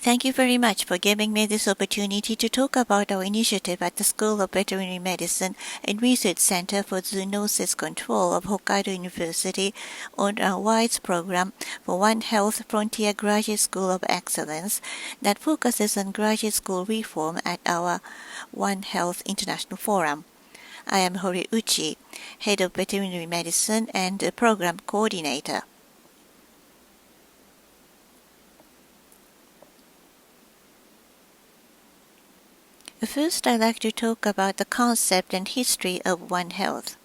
Thank you very much for giving me this opportunity to talk about our initiative at the School of Veterinary Medicine and Research Center for Zoonosis Control of Hokkaido University on our WISE program for One Health Frontier Graduate School of Excellence that focuses on graduate school reform at our One Health International Forum. I am Horiuchi, Head of Veterinary Medicine and Program Coordinator. First, I'd like to talk about the concept and history of One Health.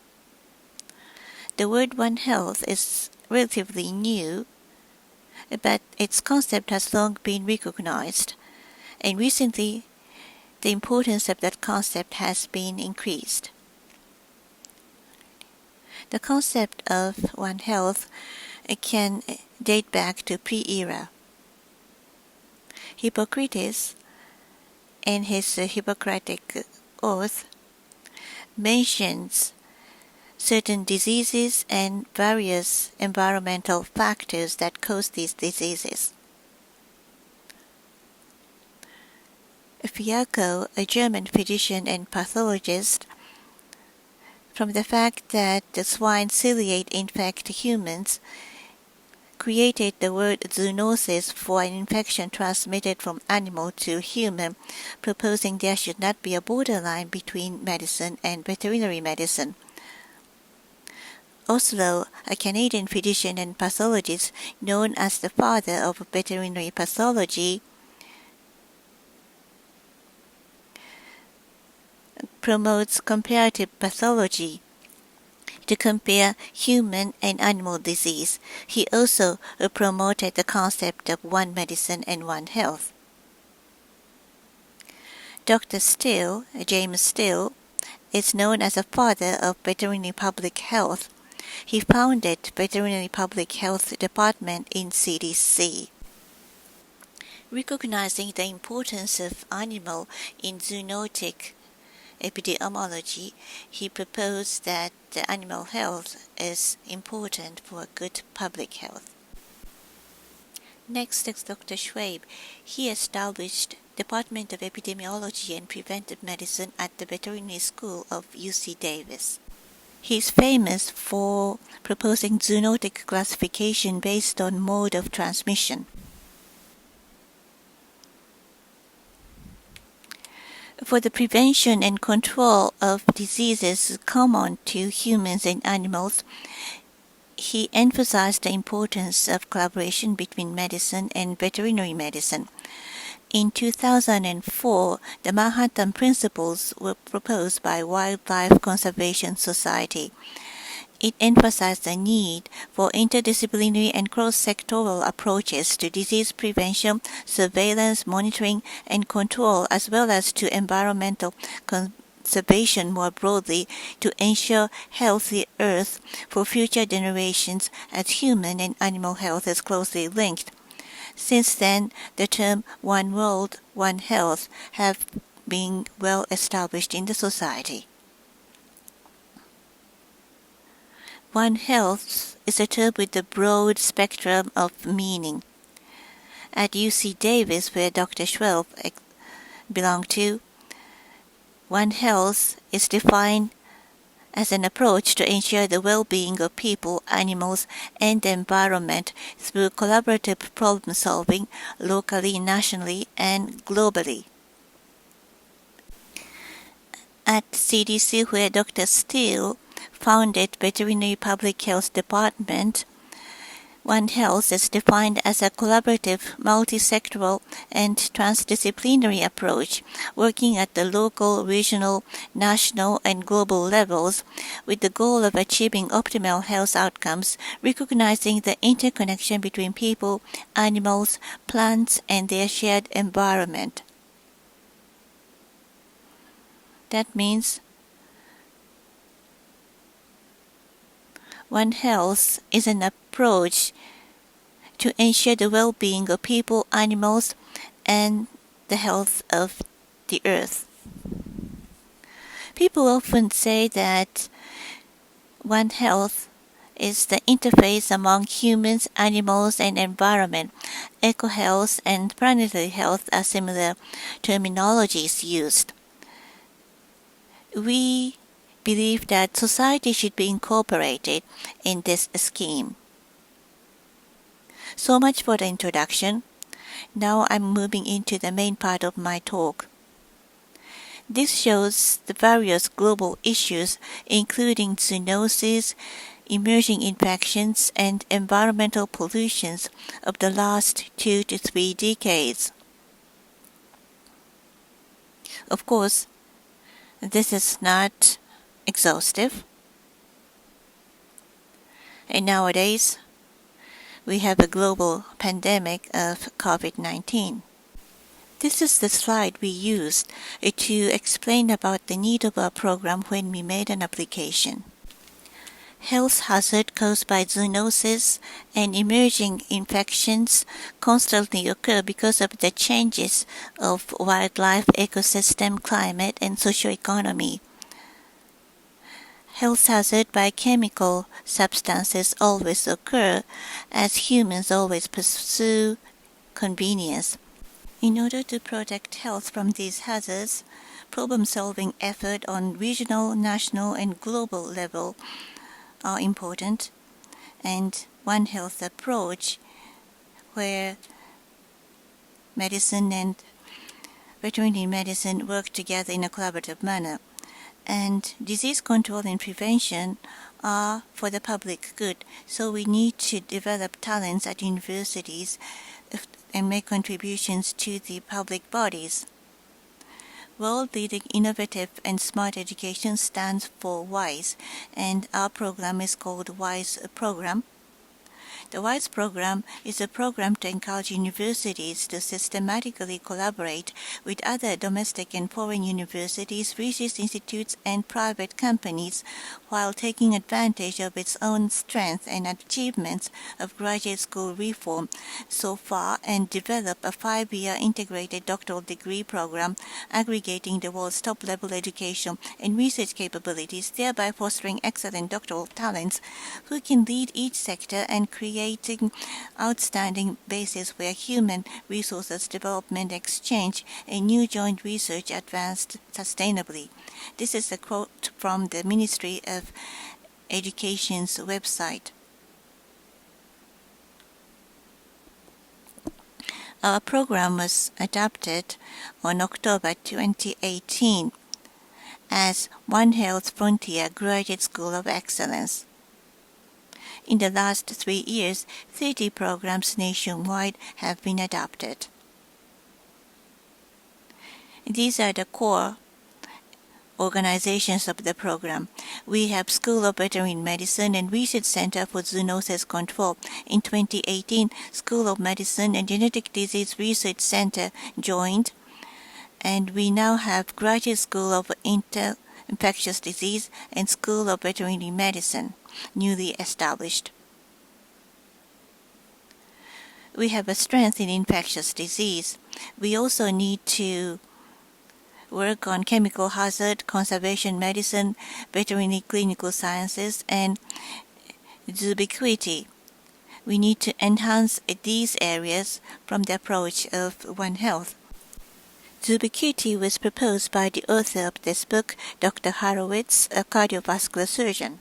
The word One Health is relatively new, but its concept has long been recognized, and recently the importance of that concept has been increased. The concept of One Health can date back to pre-era. Hippocrates, in his Hippocratic Oath, mentions certain diseases and various environmental factors that cause these diseases. Fiaco, a German physician and pathologist, from the fact that the swine ciliate infect humans, created the word zoonosis for an infection transmitted from animal to human, proposing there should not be a borderline between medicine and veterinary medicine. Oslo, a Canadian physician and pathologist known as the father of veterinary pathology, promotes comparative pathology to compare human and animal disease. He also promoted the concept of one medicine and one health. Dr. Still, James Still, is known as a father of veterinary public health. He founded Veterinary Public Health Department in CDC. Recognizing the importance of animal in zoonotic epidemiology, he proposed that the animal health is important for good public health. Next is Dr. Schwab. He established Department of Epidemiology and Preventive Medicine at the Veterinary School of UC Davis. He is famous for proposing zoonotic classification based on mode of transmission. For the prevention and control of diseases common to humans and animals, he emphasized the importance of collaboration between medicine and veterinary medicine. In 2004, the Manhattan Principles were proposed by Wildlife Conservation Society. It emphasized the need for interdisciplinary and cross-sectoral approaches to disease prevention, surveillance, monitoring, and control, as well as to environmental conservation more broadly, to ensure healthy Earth for future generations, as human and animal health is closely linked. Since then, the term One World, One Health have been well established in the society. One Health is a term with a broad spectrum of meaning. At UC Davis, where Dr. Schwab belonged to, One Health is defined as an approach to ensure the well-being of people, animals, and the environment through collaborative problem-solving locally, nationally, and globally. At CDC, where Dr. Steele founded Veterinary Public Health Department, One Health is defined as a collaborative, multi-sectoral, and transdisciplinary approach, working at the local, regional, national, and global levels with the goal of achieving optimal health outcomes, recognizing the interconnection between people, animals, plants, and their shared environment. That means One Health is an approach to ensure the well-being of people, animals, and the health of the earth. People often say that One Health is the interface among humans, animals, and environment. Eco-health and planetary health are similar terminologies used. We believe that society should be incorporated in this scheme. So much for the introduction. Now I'm moving into the main part of my talk. This shows the various global issues, including zoonosis, emerging infections, and environmental pollutions of the last 2 to 3 decades. Of course, this is not exhaustive. And nowadays, we have a global pandemic of COVID-19. This is the slide we used to explain about the need of our program when we made an application. Health hazard caused by zoonosis and emerging infections constantly occur because of the changes of wildlife ecosystem, climate, and socioeconomy. Health hazard by chemical substances always occur as humans always pursue convenience. In order to protect health from these hazards, problem-solving effort on regional, national, and global level are important, and One Health approach, where medicine and veterinary medicine work together in a collaborative manner, and disease control and prevention are for the public good. So we need to develop talents at universities and make contributions to the public bodies. World-leading innovative and smart education stands for WISE, and our program is called WISE Program. The WISE program is a program to encourage universities to systematically collaborate with other domestic and foreign universities, research institutes, and private companies while taking advantage of its own strength and achievements of graduate school reform so far, and develop a 5-year integrated doctoral degree program aggregating the world's top-level education and research capabilities, thereby fostering excellent doctoral talents who can lead each sector and creating outstanding basis where human resources development exchange and new joint research advanced sustainably. This is a quote from the Ministry of Education's website. Our program was adopted on October 2018 as One Health Frontier Graduate School of Excellence. In the last 3 years, 30 programs nationwide have been adopted. These are the core organizations of the program. We have School of Veterinary Medicine and Research Center for Zoonosis Control. In 2018, School of Medicine and Genetic Disease Research Center joined, and we now have Graduate School of Infectious Disease and School of Veterinary Medicine, newly established. We have a strength in infectious disease. We also need to work on chemical hazard, conservation medicine, veterinary clinical sciences, and ubiquity. We need to enhance these areas from the approach of One Health. Ubiquity was proposed by the author of this book, Dr. Horiuchi, a cardiovascular surgeon.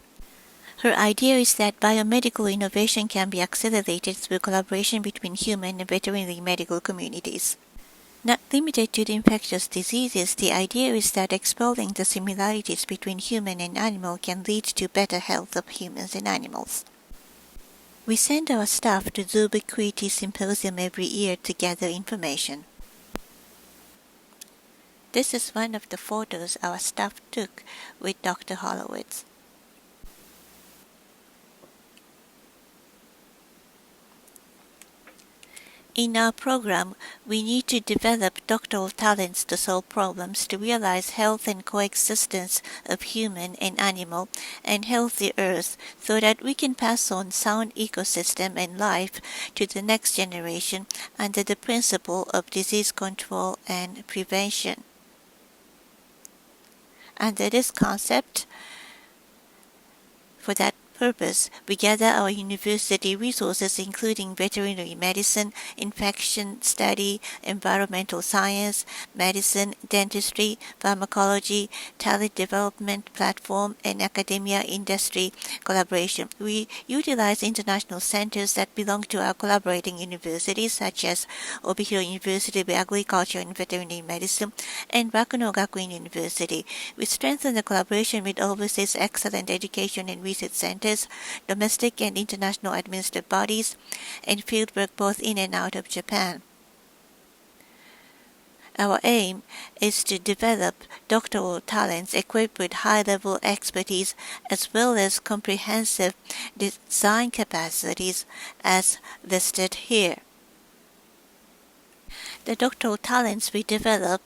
Her idea is that biomedical innovation can be accelerated through collaboration between human and veterinary medical communities. Not limited to the infectious diseases, the idea is that exploring the similarities between human and animal can lead to better health of humans and animals. We send our staff to the Ubiquity Symposium every year to gather information. This is one of the photos our staff took with Dr. Horiuchi. In our program, we need to develop doctoral talents to solve problems to realize health and coexistence of human and animal and healthy earth so that we can pass on sound ecosystem and life to the next generation under the principle of disease control and prevention. Under this concept, for that purpose, we gather our university resources including veterinary medicine, infection study, environmental science, medicine, dentistry, pharmacology, talent development platform, and academia industry collaboration. We utilize international centers that belong to our collaborating universities such as Obihiro University of Agriculture and Veterinary Medicine and Rakuno Gakuin University. We strengthen the collaboration with overseas excellent education and research centers, domestic and international administrative bodies, and fieldwork both in and out of Japan. Our aim is to develop doctoral talents equipped with high-level expertise as well as comprehensive design capacities as listed here. The doctoral talents we develop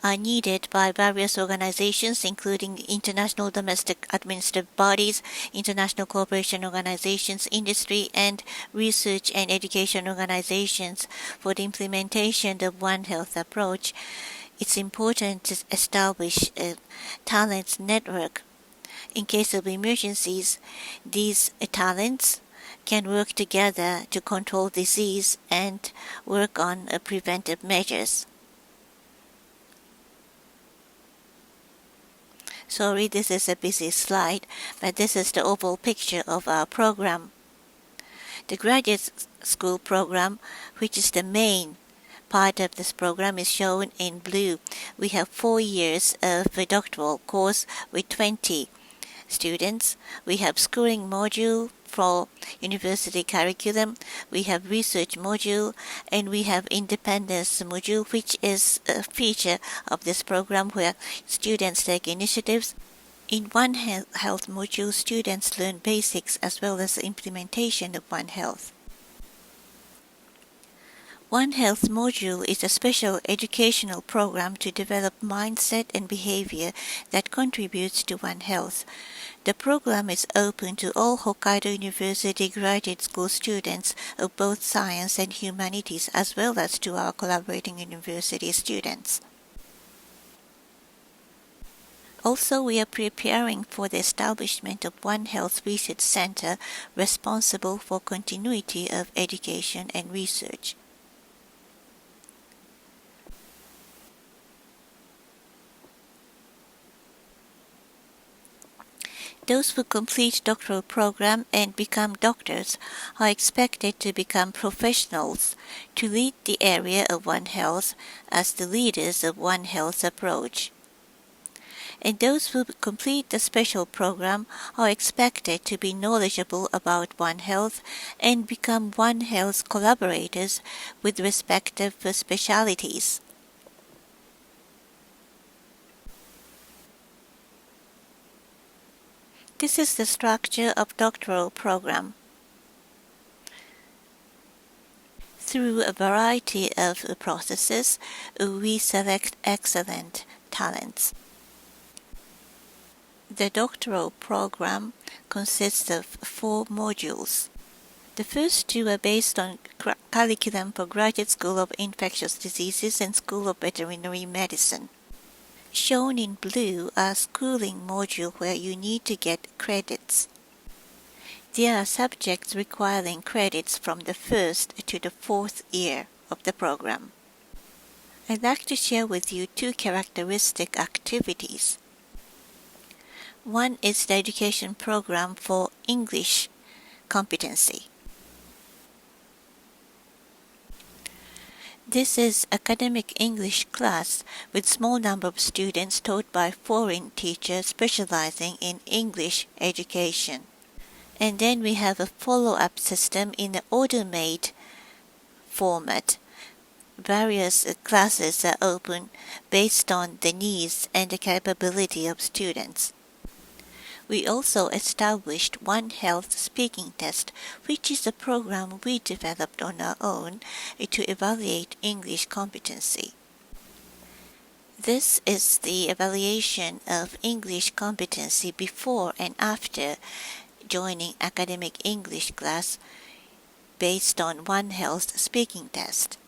are needed by various organizations including international domestic administrative bodies, international cooperation organizations, industry and research and education organizations for the implementation of One Health approach. It's important to establish a talents network. In case of emergencies, these talents can work together to control disease and work on preventive measures. Sorry, this is a busy slide, but this is the overall picture of our program. The graduate school program, which is the main part of this program, is shown in blue. We have 4 years of a doctoral course with 20 students. We have schooling module for university curriculum, we have research module, and we have independence module, which is a feature of this program where students take initiatives. In One Health module, students learn basics as well as the implementation of One Health. One Health module is a special educational program to develop mindset and behavior that contributes to One Health. The program is open to all Hokkaido University graduate school students of both science and humanities as well as to our collaborating university students. Also, we are preparing for the establishment of One Health Research Center responsible for continuity of education and research. Those who complete doctoral program and become doctors are expected to become professionals to lead the area of One Health as the leaders of One Health approach. And those who complete the special program are expected to be knowledgeable about One Health and become One Health collaborators with respective specialties. This is the structure of doctoral program. Through a variety of processes, we select excellent talents. The doctoral program consists of 4 modules. The first 2 are based on curriculum for Graduate School of Infectious Diseases and School of Veterinary Medicine. Shown in blue are schooling module where you need to get credits. There are subjects requiring credits from the 1st to the 4th year of the program. I'd like to share with you 2 characteristic activities. One is the education program for English competency. This is academic English class with small number of students taught by foreign teachers specializing in English education. And then we have a follow-up system in the order-made format. Various classes are open based on the needs and the capability of students. We also established One Health speaking test, which is a program we developed on our own to evaluate English competency. This is the evaluation of English competency before and after joining academic English class based on One Health speaking test.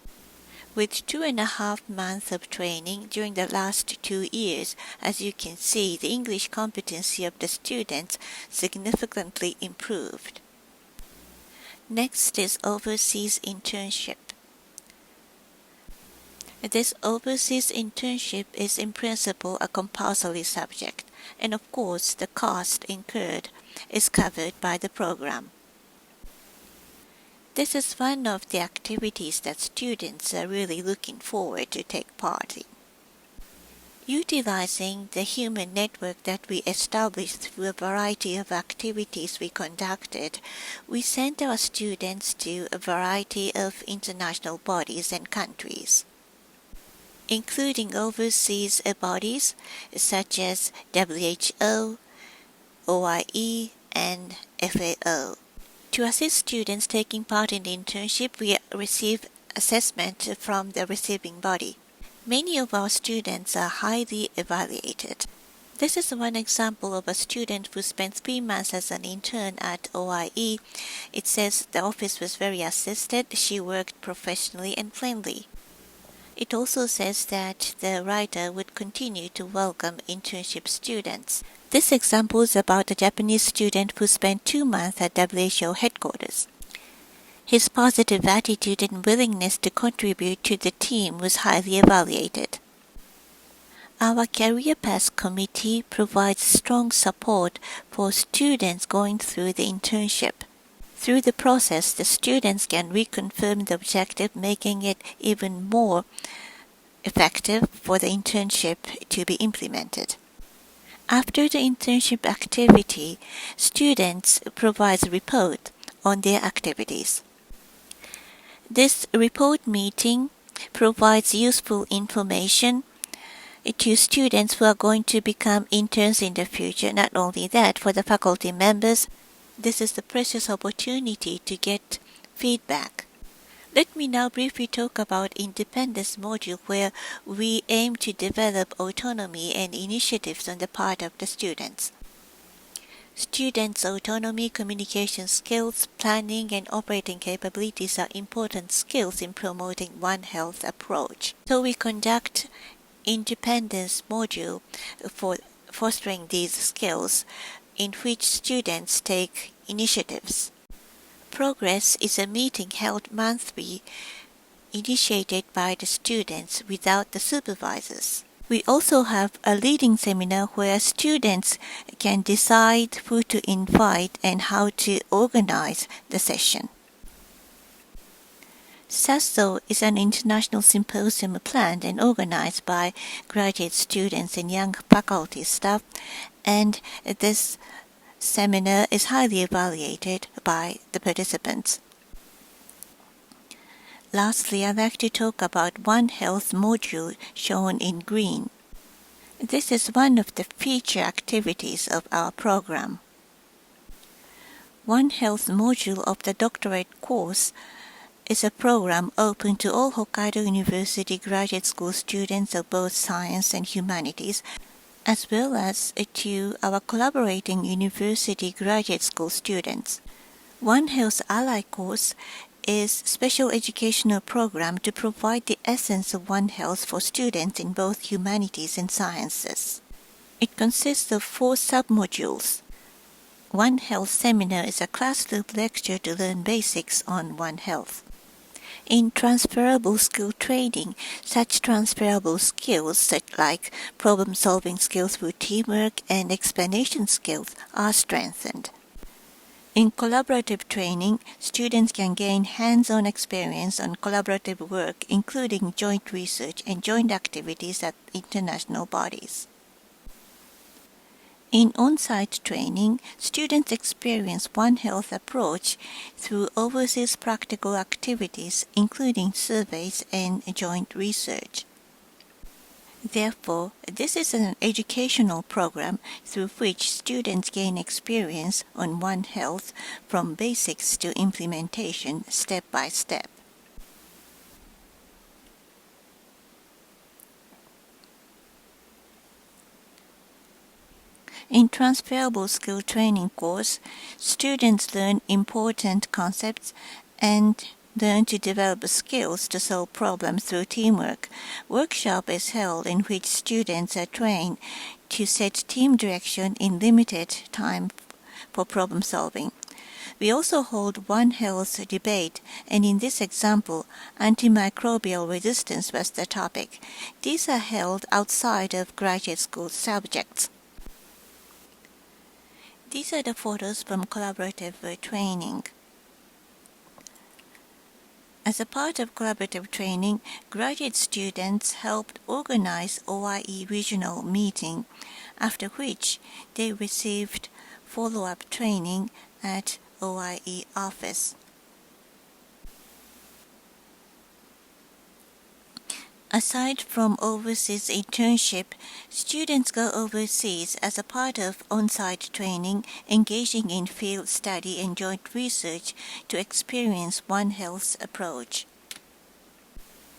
With 2.5 months of training during the last 2 years, as you can see, the English competency of the students significantly improved. Next is overseas internship. This overseas internship is in principle a compulsory subject, and of course the cost incurred is covered by the program. This is one of the activities that students are really looking forward to take part in. Utilizing the human network that we established through a variety of activities we conducted, we sent our students to a variety of international bodies and countries, including overseas bodies such as WHO, OIE, and FAO. To assist students taking part in the internship, we receive assessment from the receiving body. Many of our students are highly evaluated. This is one example of a student who spent 3 months as an intern at OIE. It says the office was very assisted, she worked professionally and friendly. It also says that the writer would continue to welcome internship students. This example is about a Japanese student who spent 2 months at WHO headquarters. His positive attitude and willingness to contribute to the team was highly evaluated. Our Career Path Committee provides strong support for students going through the internship. Through the process, the students can reconfirm the objective, making it even more effective for the internship to be implemented. After the internship activity, students provide a report on their activities. This report meeting provides useful information to students who are going to become interns in the future. Not only that, for the faculty members, this is the precious opportunity to get feedback. Let me now briefly talk about independence module, where we aim to develop autonomy and initiatives on the part of the students. Students' autonomy, communication skills, planning and operating capabilities are important skills in promoting One Health approach. So we conduct independence module for fostering these skills, in which students take initiatives. Progress is a meeting held monthly, initiated by the students without the supervisors. We also have a leading seminar where students can decide who to invite and how to organize the session. SASO is an international symposium planned and organized by graduate students and young faculty staff, and this seminar is highly evaluated by the participants. Lastly, I'd like to talk about One Health module shown in green. This is one of the feature activities of our program. One Health module of the doctorate course is a program open to all Hokkaido University graduate school students of both science and humanities, as well as to our collaborating university graduate school students. One Health Ally course is special educational program to provide the essence of One Health for students in both humanities and sciences. It consists of 4 submodules. One Health Seminar is a classroom lecture to learn basics on One Health. In transferable skill training, such transferable skills such like problem-solving skills through teamwork and explanation skills are strengthened. In collaborative training, students can gain hands-on experience on collaborative work, including joint research and joint activities at international bodies. In on-site training, students experience One Health approach through overseas practical activities, including surveys and joint research. Therefore, this is an educational program through which students gain experience on One Health from basics to implementation step by step. In transferable skill training course, students learn important concepts and learn to develop skills to solve problems through teamwork. Workshop is held in which students are trained to set team direction in limited time for problem solving. We also hold One Health debate, and in this example, antimicrobial resistance was the topic. These are held outside of graduate school subjects. These are the photos from collaborative training. As a part of collaborative training, graduate students helped organize OIE regional meeting, after which they received follow-up training at OIE office. Aside from overseas internship, students go overseas as a part of on-site training, engaging in field study and joint research to experience One Health's approach.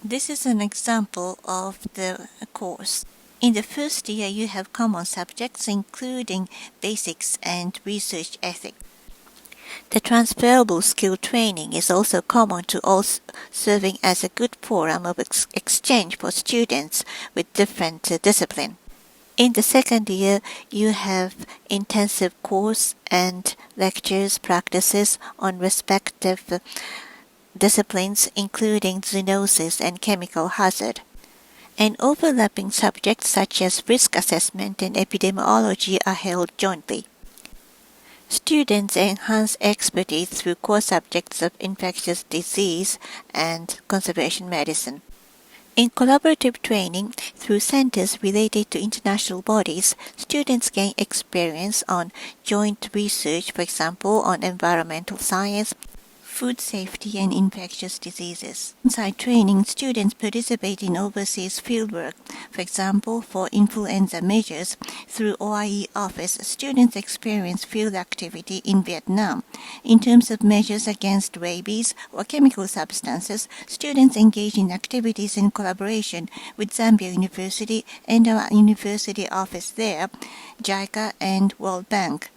This is an example of the course. In the first year, you have common subjects including basics and research ethics. The transferable skill training is also common to all, serving as a good forum of exchange for students with different discipline. In the second year, you have intensive course and lectures, practices on respective disciplines including zoonosis and chemical hazard. And overlapping subjects such as risk assessment and epidemiology are held jointly. Students enhance expertise through core subjects of infectious disease and conservation medicine. In collaborative training through centers related to international bodies, students gain experience on joint research, for example, on environmental science, food safety, and infectious diseases. Inside training, students participate in overseas fieldwork. For example, for influenza measures, through OIE office, students experience field activity in Vietnam. In terms of measures against rabies or chemical substances, students engage in activities in collaboration with Zambia University and our university office there, JICA, and World Bank.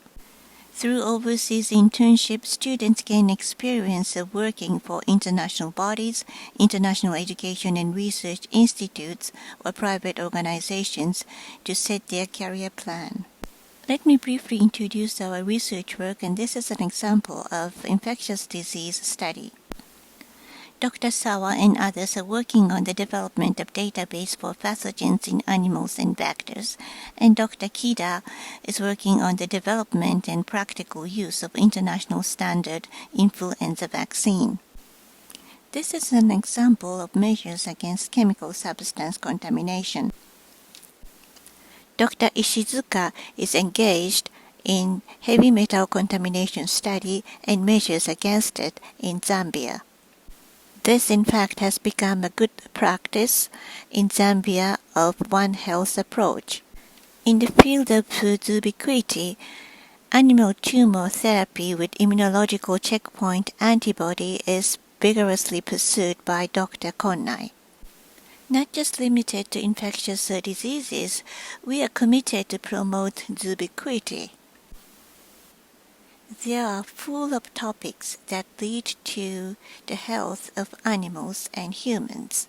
Through overseas internship, students gain experience of working for international bodies, international education and research institutes, or private organizations to set their career plan. Let me briefly introduce our research work, and this is an example of infectious disease study. Dr. Sawa and others are working on the development of database for pathogens in animals and vectors, and Dr. Kida is working on the development and practical use of international standard influenza vaccine. This is an example of measures against chemical substance contamination. Dr. Ishizuka is engaged in heavy metal contamination study and measures against it in Zambia. This, in fact, has become a good practice in Zambia of One Health approach. In the field of ubiquity, animal tumor therapy with immunological checkpoint antibody is vigorously pursued by Dr. Konnai. Not just limited to infectious diseases, we are committed to promote ubiquity. They are full of topics that lead to the health of animals and humans.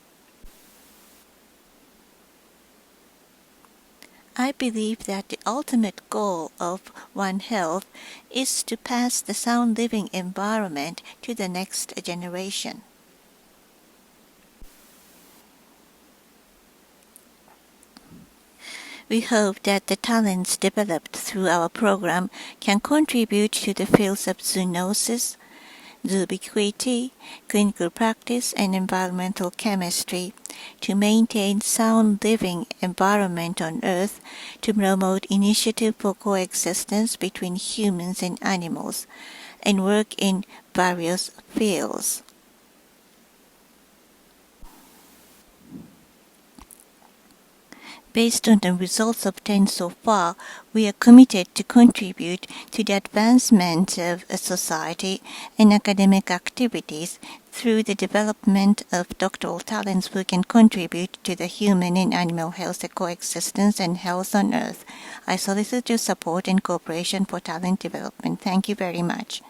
I believe that the ultimate goal of One Health is to pass the sound living environment to the next generation. We hope that the talents developed through our program can contribute to the fields of zoonosis, ubiquity, clinical practice, and environmental chemistry to maintain sound living environment on Earth, to promote initiative for coexistence between humans and animals, and work in various fields. Based on the results obtained so far, we are committed to contribute to the advancement of a society and academic activities through the development of doctoral talents who can contribute to the human and animal health coexistence and health on Earth. I solicit your support and cooperation for talent development. Thank you very much.